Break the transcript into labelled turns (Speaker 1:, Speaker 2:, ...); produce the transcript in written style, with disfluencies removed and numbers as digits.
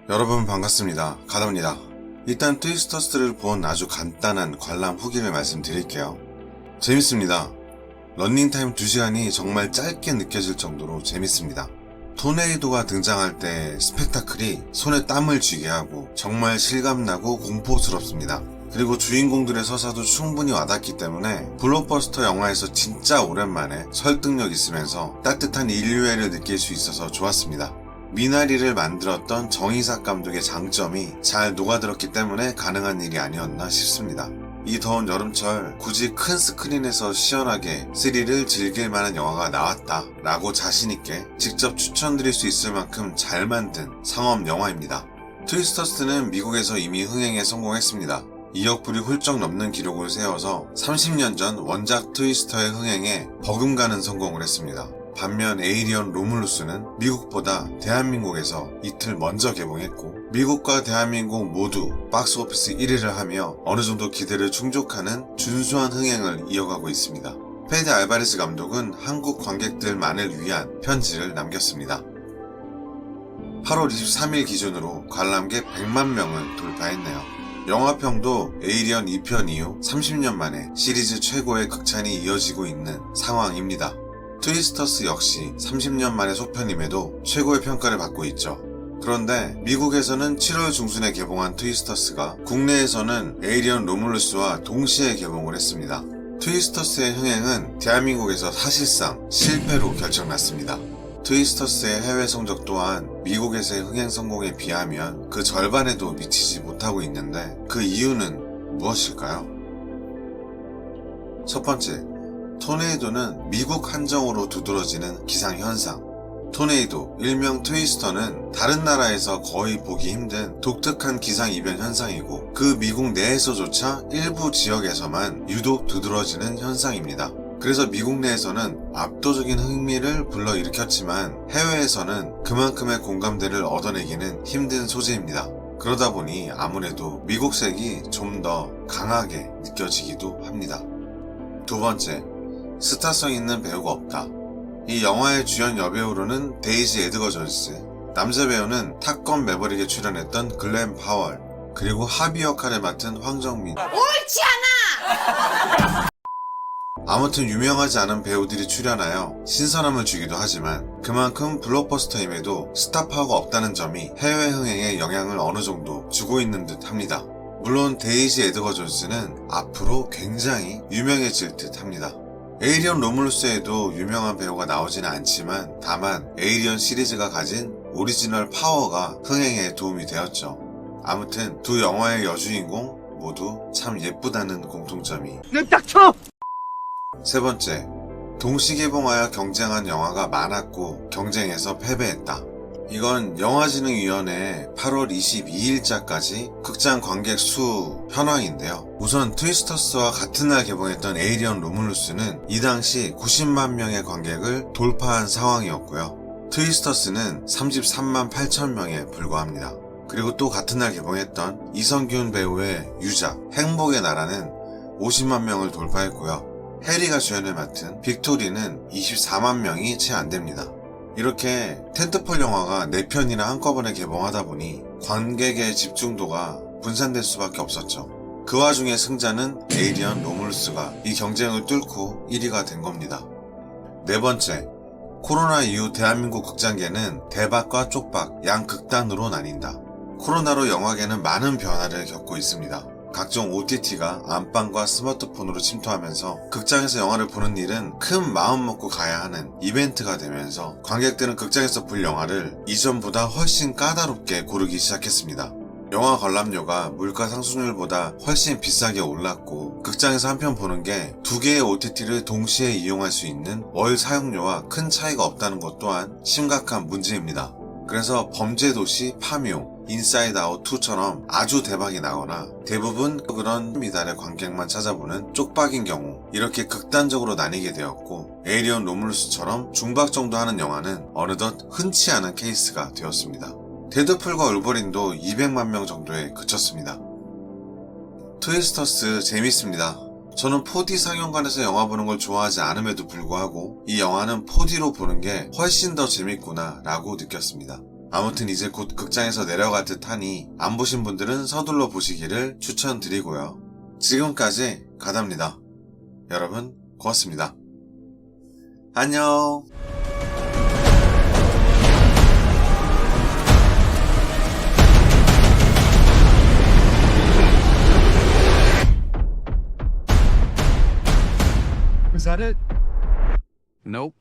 Speaker 1: 여러분 반갑습니다. 가다입니다. 일단 트위스터스를 본 아주 간단한 관람 후기를 말씀드릴게요. 재밌습니다. 러닝타임 2시간이 정말 짧게 느껴질 정도로 재밌습니다. 토네이도가 등장할 때 스펙타클이 손에 땀을 쥐게 하고 정말 실감나고 공포스럽습니다. 그리고 주인공들의 서사도 충분히 와닿기 때문에 블록버스터 영화에서 진짜 오랜만에 설득력 있으면서 따뜻한 인류애를 느낄 수 있어서 좋았습니다. 미나리를 만들었던 정이삭 감독의 장점이 잘 녹아들었기 때문에 가능한 일이 아니었나 싶습니다. 이 더운 여름철 굳이 큰 스크린에서 시원하게 스릴을 즐길 만한 영화가 나왔다 라고 자신있게 직접 추천드릴 수 있을 만큼 잘 만든 상업 영화입니다. 트위스터스는 미국에서 이미 흥행에 성공했습니다. 2억 불이 훌쩍 넘는 기록을 세워서 30년 전 원작 트위스터의 흥행에 버금가는 성공을 했습니다. 반면 에이리언 로뮬루스는 미국보다 대한민국에서 이틀 먼저 개봉했고 미국과 대한민국 모두 박스오피스 1위를 하며 어느 정도 기대를 충족하는 준수한 흥행을 이어가고 있습니다. 페데 알바레스 감독은 한국 관객들만을 위한 편지를 남겼습니다. 8월 23일 기준으로 관람객 100만 명을 돌파했네요. 영화평도 에이리언 2편 이후 30년 만에 시리즈 최고의 극찬이 이어지고 있는 상황입니다. 트위스터스 역시 30년 만의 속편임에도 최고의 평가를 받고 있죠. 그런데 미국에서는 7월 중순에 개봉한 트위스터스가 국내에서는 에이리언 로뮬루스와 동시에 개봉을 했습니다. 트위스터스의 흥행은 대한민국에서 사실상 실패로 결정났습니다. 트위스터스의 해외 성적 또한 미국에서의 흥행 성공에 비하면 그 절반에도 미치지 못하고 있는데 그 이유는 무엇일까요? 첫 번째, 토네이도는 미국 한정으로 두드러지는 기상현상. 토네이도, 일명 트위스터는 다른 나라에서 거의 보기 힘든 독특한 기상이변 현상이고 그 미국 내에서조차 일부 지역에서만 유독 두드러지는 현상입니다. 그래서 미국 내에서는 압도적인 흥미를 불러일으켰지만 해외에서는 그만큼의 공감대를 얻어내기는 힘든 소재입니다. 그러다 보니 아무래도 미국색이 좀 더 강하게 느껴지기도 합니다. 두 번째, 스타성 있는 배우가 없다. 이 영화의 주연 여배우로는 데이지 에드거 존스, 남자 배우는 탑건 매버릭에 출연했던 글렌 파월, 그리고 하비 역할을 맡은 황정민.
Speaker 2: 옳지 않아!
Speaker 1: 아무튼 유명하지 않은 배우들이 출연하여 신선함을 주기도 하지만 그만큼 블록버스터임에도 스타파워가 없다는 점이 해외 흥행에 영향을 어느 정도 주고 있는 듯 합니다. 물론 데이지 에드거 존스는 앞으로 굉장히 유명해질 듯 합니다. 에이리언 로뮬루스에도 유명한 배우가 나오지는 않지만 다만 에이리언 시리즈가 가진 오리지널 파워가 흥행에 도움이 되었죠. 아무튼 두 영화의 여주인공 모두 참 예쁘다는 공통점이.
Speaker 2: 닥쳐!
Speaker 1: 세 번째, 동시 개봉하여 경쟁한 영화가 많았고 경쟁에서 패배했다. 이건 영화진흥위원회 8월 22일자까지 극장 관객 수 현황인데요. 우선 트위스터스와 같은 날 개봉했던 에이리언 로뮬루스는 이 당시 90만 명의 관객을 돌파한 상황이었고요. 트위스터스는 33만 8천 명에 불과합니다. 그리고 또 같은 날 개봉했던 이성균 배우의 유작 행복의 나라는 50만 명을 돌파했고요. 해리가 주연을 맡은 빅토리는 24만 명이 채 안됩니다. 이렇게 텐트폴 영화가 4편이나 한꺼번에 개봉하다 보니 관객의 집중도가 분산될 수밖에 없었죠. 그 와중에 승자는 에이리언 로뮬루스가 이 경쟁을 뚫고 1위가 된 겁니다. 네 번째, 코로나 이후 대한민국 극장계는 대박과 쪽박 양 극단으로 나뉜다. 코로나로 영화계는 많은 변화를 겪고 있습니다. 각종 OTT가 안방과 스마트폰으로 침투하면서 극장에서 영화를 보는 일은 큰 마음 먹고 가야 하는 이벤트가 되면서 관객들은 극장에서 볼 영화를 이전보다 훨씬 까다롭게 고르기 시작했습니다. 영화 관람료가 물가 상승률보다 훨씬 비싸게 올랐고 극장에서 한 편 보는 게 2개의 OTT를 동시에 이용할 수 있는 월 사용료와 큰 차이가 없다는 것 또한 심각한 문제입니다. 그래서 범죄도시 파묘, 인사이드 아웃 2처럼 아주 대박이 나거나 대부분 그런 미달의 관객만 찾아보는 쪽박인 경우 이렇게 극단적으로 나뉘게 되었고 에이리언 로뮬루스처럼 중박 정도 하는 영화는 어느덧 흔치 않은 케이스가 되었습니다. 데드풀과 울버린도 200만 명 정도에 그쳤습니다. 트위스터스 재밌습니다. 저는 4D 상영관에서 영화 보는 걸 좋아하지 않음에도 불구하고 이 영화는 4D로 보는 게 훨씬 더 재밌구나 라고 느꼈습니다. 아무튼 이제 곧 극장에서 내려갈 듯 하니 안 보신 분들은 서둘러 보시기를 추천드리고요. 지금까지 가다입니다. 여러분 고맙습니다. 안녕.
Speaker 3: Was that it? Nope.